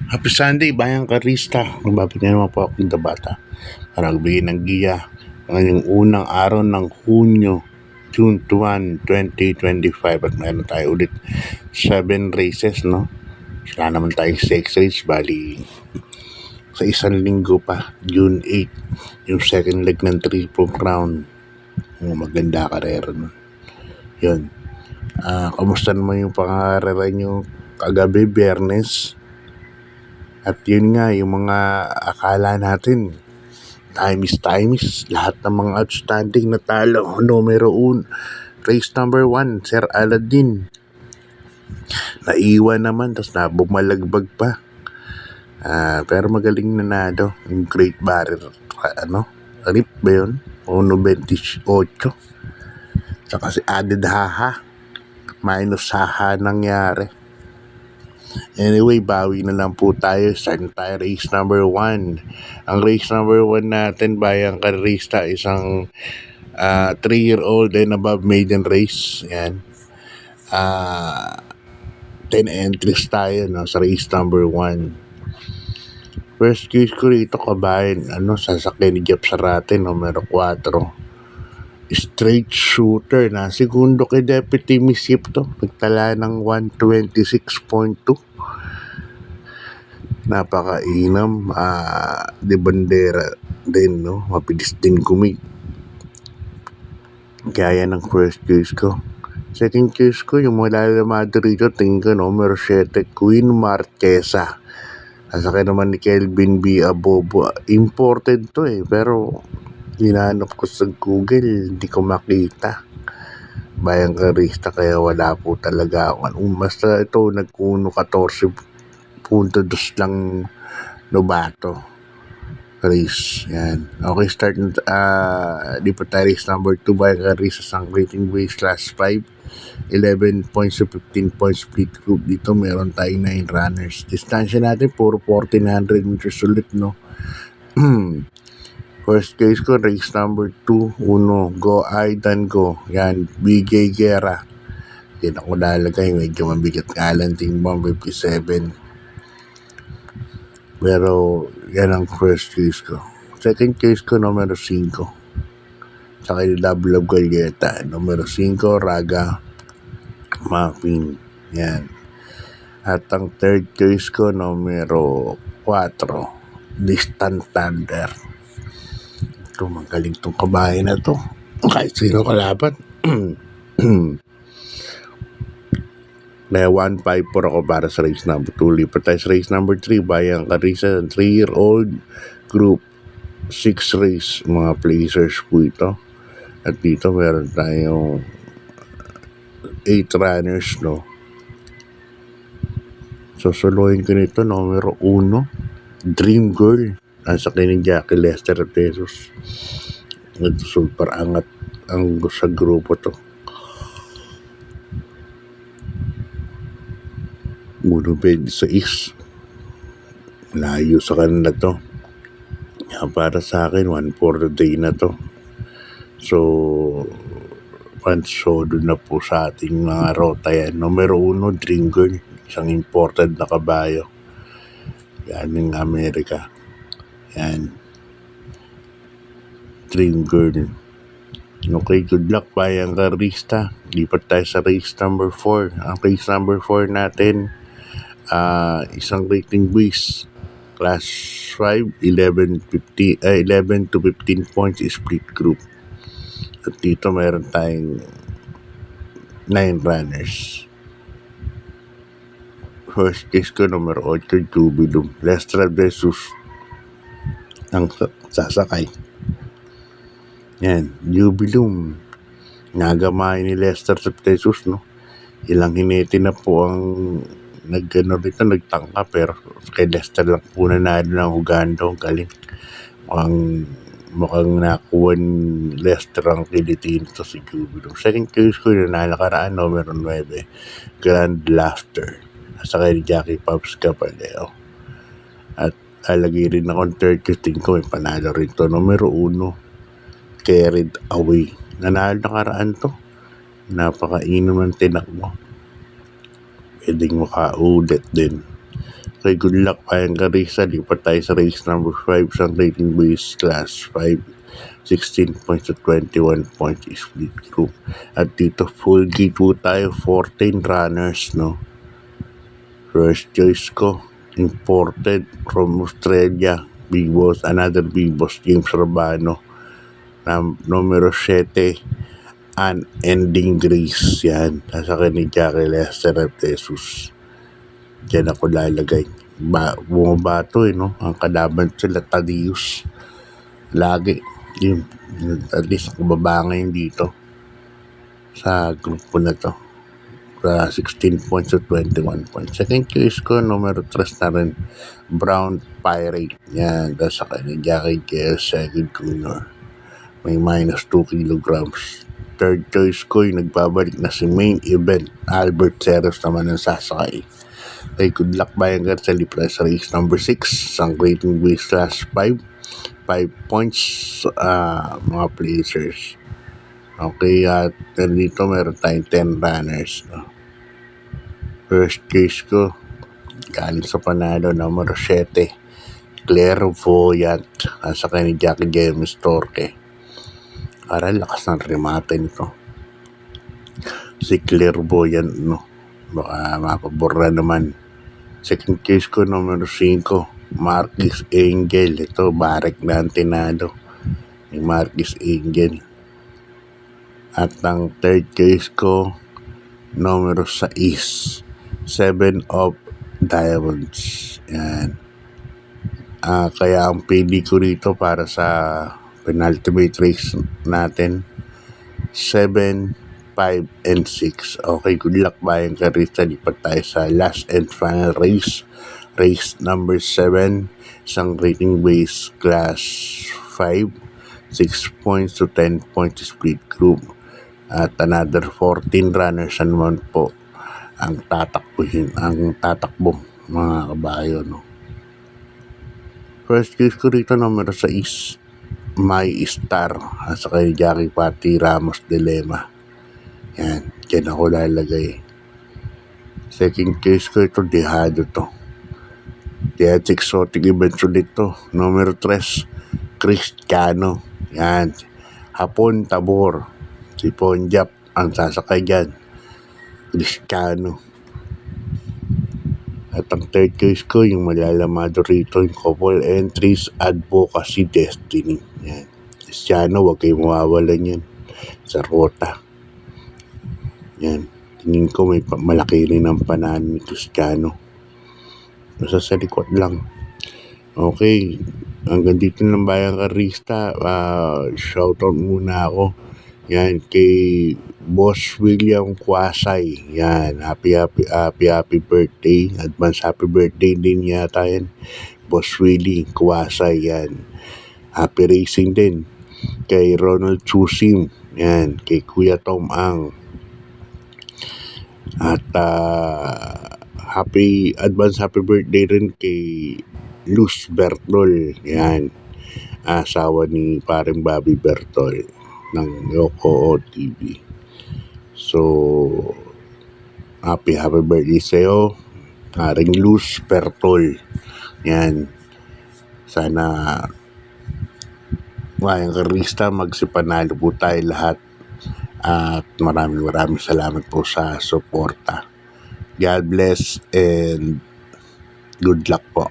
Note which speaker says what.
Speaker 1: Happy Sunday, Bayang Karista. Magbabalik na naman po ako ng bata para magbigay ng giya ngayong unang araw ng Hunyo, June 1, 2025. At meron tayo ulit 7 races, no? Wala naman tayo 6 races, bali sa isang linggo pa, June 8, yung second leg ng Triple Crown. Maganda karera nun. Yun. Kamusta naman yung pangarera nyo kagabi, Biyernes? At yun nga, yung mga akala natin, time is lahat ng mga outstanding na talo. Numero 1, race number 1, Sir Aladdin. Naiwan naman, tapos bumalagbag pa. Pero magaling nanado. Yung Great Barrier, Reef ba yun? 1.28. Saka si Added Haha, minus Haha nangyari. Anyway, bawi na lang po tayo. Start na tayo race number 1. Ang race number 1 natin, Bayang Karista, isang 3-year-old and above maiden race. Yan. 10 entries tayo, no, sa race number 1. First case ko rito, kabayan, sasakyan ni Jeff Sarate, numero 4. Straight shooter na segundo kay Deputy Misip to. Nagtala ng 126.2. Napakainam. De bandera din, no? Mabilis din gaya ng first case ko. Second case ko, yung malalamado rito, tingin ko numero 7, Queen Marquesa. Sasakyan naman ni Kelvin B. Abobo. Imported to pero hinanap ko sa Google, hindi ko makita. Bayang Karista, kaya wala po talaga ako. Basta ito, nag-1 14.2 lang Novato race. Yan. Okay, start na. Di pa tayo race number 2, Bayang Karista, sang rating base class 5. 11 points to 15 points split group. Dito meron tayong 9 runners. Distansya natin, puro 1400 meters ulit, no? First case ko, race number 2, Go Aidan Go. Yan, BJ Guerra. Yan ako lalagay, medyo mabigat nga lang, timbang 57. Pero, yan ang first case ko. Second case ko, numero 5. Saka yung Double of Galleta. Numero 5, Raga Muffin. Yan. At ang third case ko, numero 4, Distant Thunder. Magaling tong kabayan na to. Kahit sino kalaban. May 154 ako para sa race number 2. Lipat tayo sa race number 3. Bayang Karista, 3-year-old group 6 race. Mga placers po ito. At dito meron tayong 8 runners, no? Susuluhin ko nito, numero 1, Dream Girl. Nasa kay ni Jackie Lester Pesos. Ito super angat ang sa grupo to. 1.26. Layo sa kanila to. Yan, para sa akin, 1 for the day na to. So, pansodo na po sa ating mga rota yan. Numero 1, Dream Girl. Isang imported na kabayo. Yan ng Amerika. Yan. Dream Girl. Okay, good luck, Bayang Karista. Lipat tayo sa race number 4. Ang race number 4 natin, isang rating base. Class 5, 11 to 15 points split group. At dito mayroon tayong 9 runners. First case ko, numero 8, Jubilum. Lester Jesus ang sasakay. Yan, Jubilum. Nagamay ni Lester Jesus, no? Ilang hinete na po ang nagtangka, pero kay Lester lang po nanalo ng Uganda. Galing. Mukhang nakuha ni Lester ang kilitin to si Jubilum. Second case ko, nanakaraan, numero 9, Grand Laughter. Nasa kay Jackie Pops Capaleo. At alagay rin akong third case ko, may panalo rin to. Numero 1, Carried Away. Nanalo nakaraan to. Napakainom ng tinakbo. Pwedeng makaulit din. Okay, good luck Bayang Carissa. Lipat tayo sa race number 5 sa rating base class 5. 16 points to 21 points split group. At dito full gate po tayo, 14 runners, no? First choice ko, imported from Australia, Big Boss, another Big Boss, James Rabano. Numero 7, Unending Grace. Yan, nasa akin ni Jackie Lester at Jesus. Diyan ako lalagay. Bumabato no? Ang kalaban sila, Tadius. Lagi. Yun, at least baba ngayon dito sa grupo na to. 16 points to 21 points. Second choice ko, numero 3 na rin, Brown Pirate. Yan, sa kanya, Jackie Gale, second winner. May minus 2 kilograms. Third choice ko, yung nagbabalik na si main event, Albert Ceres naman ang sasakay. Okay, good luck Bayang Garza, Lipas race number 6, sang rating base class 5. 5 points, mga placers. Okay, at dito meron tayong 10 runners. No? First case ko, galing sa panalo, numero 7, Clairvoyant. Nasa kanya ni Jackie James Torque. Para lakas ng remate nito. Si Clairvoyant, no? Baka mapabura naman. Second case ko, numero 5, Marquis Angel. Ito, Barek na ang tinalo ni Marquis Angel. At ang third case ko, numero 6, 7 of Diamonds. Yan. Kaya ang pili ko rito para sa penultimate race natin, 7, 5, and 6. Okay, good luck Bayang Carissa. Lipat tayo sa last and final race. Race number 7, isang rating base class 5. 6 points to 10 points split group. At another 14 runners naman po ang tatakbo mga kabayo, no? First case ko rito, numero 6, My Star. Sa kay Jackie Pati Ramos Dilema. Yan, dyan ako lalagay. Second case ko ito, Dehado to. Dehado exotic events ulit to. Numero 3, Cristiano. Yan, Hapon Tabor. Si Ponjap ang sasakay dyan. Cristiano. At ang third case ko, yung malalamado rito, yung couple entries, Advocacy Destiny. Yan. Cristiano, huwag kayo mawawalan yan sa rota. Yan. Tingin ko may malaki rin ang panalo ni Cristiano. Nasa sa likod lang. Okay. Hanggang dito ng Bayang Carissa. Shoutout muna ako. Yan, kay Boss William Quasay. Yan, happy birthday. Advance happy birthday din yata yan. Boss Willie Quasay, yan. Happy racing din. Kay Ronald Chusim. Yan, kay Kuya Tom Ang. At advance happy birthday rin kay Luz Bertol. Yan, asawa ni paring Bobby Bertol ng Yoko TV. So, happy birthday sa'yo, Haring Luz Bertol. Yan. Sana Bayang Carissa, magsipanalo po tayo lahat. At maraming salamat po sa suporta. God bless and good luck po.